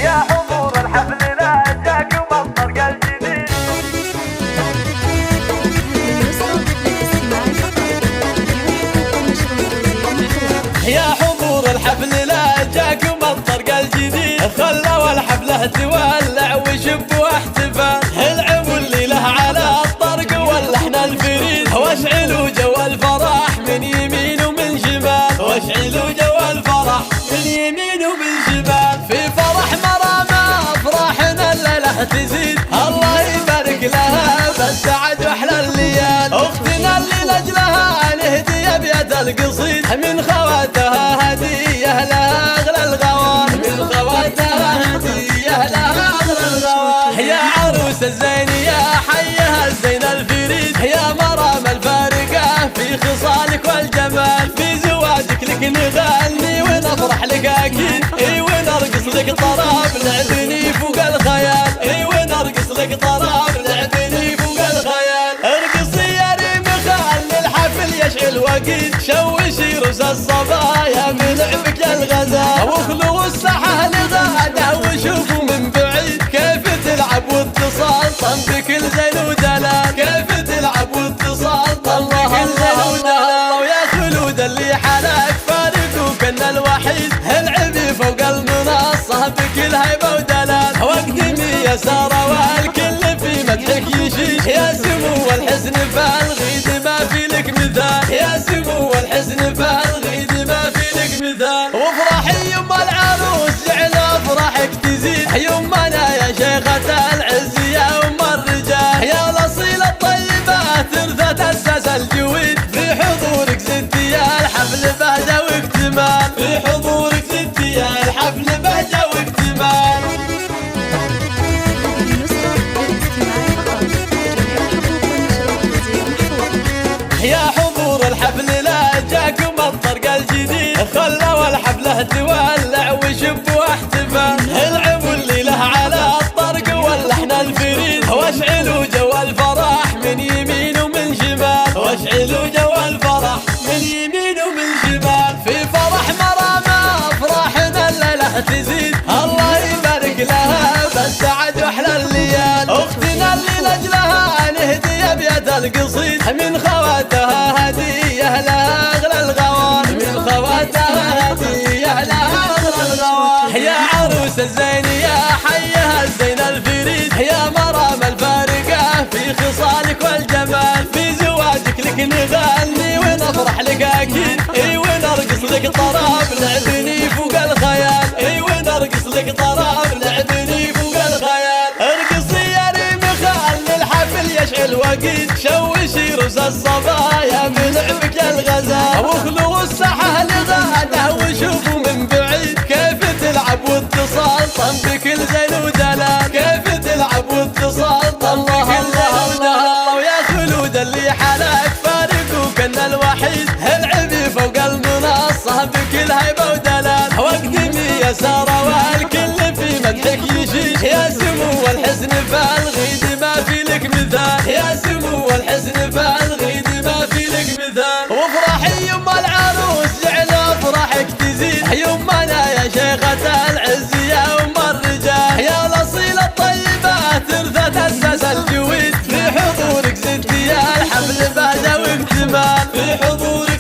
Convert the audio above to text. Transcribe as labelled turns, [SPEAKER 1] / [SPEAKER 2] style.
[SPEAKER 1] يا حضور الحفل لا جاك مطرق الجديد.
[SPEAKER 2] يا حضور الحفل لا جاك مطرق الجديد، خلوا الحفلة تولع وشب واحتفال، العبوا الليلة على الطرق واللحن الفريد، واشعلوا جو الفرح من يمين ومن شمال، واشعلوا جو الفرح من يمين ومن شمال، في فرح مرامى افراحنا الليلة تزيد، الله يبارك لها بالسعد واحلى الليال، اختنا اللي لاجلها نهدي ابيات القصيد، من خواتها هديه لها اغلى الغوار، من خواتها هديه لها اغلى الغوار، يا عروس الزين يا حيها الزين الفريد، يا مرام الفارقه في خصالك والجمال، في زواجك لك نغني ونفرح لك اكيد، اي ونرقص لك طراب لعبني فوق الخيال، اي ونرقص لك طراب لعبني فوق الخيال، ارقصي يا ريم خلي الحفل يشعل وقيد، شوشي رؤوس الصبايا من لعبك الغزال، واخلوا الساحه لغاده وشوفوا من بعيد، كيف تلعب واتصال طن بكل زين ودلال، كيف تلعب واتصال طن بكل زين ودلال، ويا خلود اللي حلاك فارقوك ان الوحيد، العبي فوق المنصه بكل هيبه ودلال، واقدمي يا ساره والكل في مدحك يشيش، يا سمو الحسن فالغيد ما في لك مثال، يا سمو الحسن فالغيد ما في لك مثال، وافرحي يما العروس جعل افراحك تزيد، يمنا يا شيخة العز يا ام الرجال، يا الاصيلة الطيبة ترثة اساس الجويد، في حضورك زدتي يا الحفل بهجة واكتمال، في حضورك زدتي يا الحفل بهجة واكتمال. يا حضور الحفل لا جاك مطرق الجديد، خلوا الحفلة تولع وشب واحتفال، العبوا الليلة على الطرق واللحن الفريد، واشعلوا جو الفرح من يمين ومن شمال، واشعلوا جو الفرح من يمين ومن شمال، في فرح مرامى افراحنا الليلة تزيد، الله يبارك لها بالسعد واحلى الليال، اختنا اللي لاجلها نهدي ابيات القصيد، من خواتها هديه لها اغلى الغوار، من خواتها هديه لها اغلى الغوار، يا عروس الزين يا حيها الزين الفريد، يا مرام الفارقه في خصالك والجمال، في زواجك لك نغني ونفرح لك اكيد، اي ونرقص لك طراب لعبني فوق الخيال، اي ونرقص لك طراب لعبني فوق الخيال، ارقصي يا ريم خلي الحفل يشعل وقيد، شوشي رؤوس الصبايا من لعبك الغزال، واخلوا الساحه لغاده وشوفوا من بعيد، كيف تلعب واتصال طن بكل زين ودلال، كيف تلعب واتصال طن بكل زين ودلال، ويا خلود اللي حلاك فارقوك ان الوحيد، العبي فوق المنصه بكل هيبه ودلال، واقدمي يا ساره والكل في مدحك يشيش، يا سمو الحسن فالغيد ما في لك مثال، يا سمو الحسن فالغيد ما في لك مثال، وافرحي يما العروس جعل افراحك تزيد، يمنا يا شيخة العز يا ام الرجال، يا الاصيلة الطيبة ترثة اساس الجويد، في حضورك زدتي يا الحفل بهجة واكتمال، في حضورك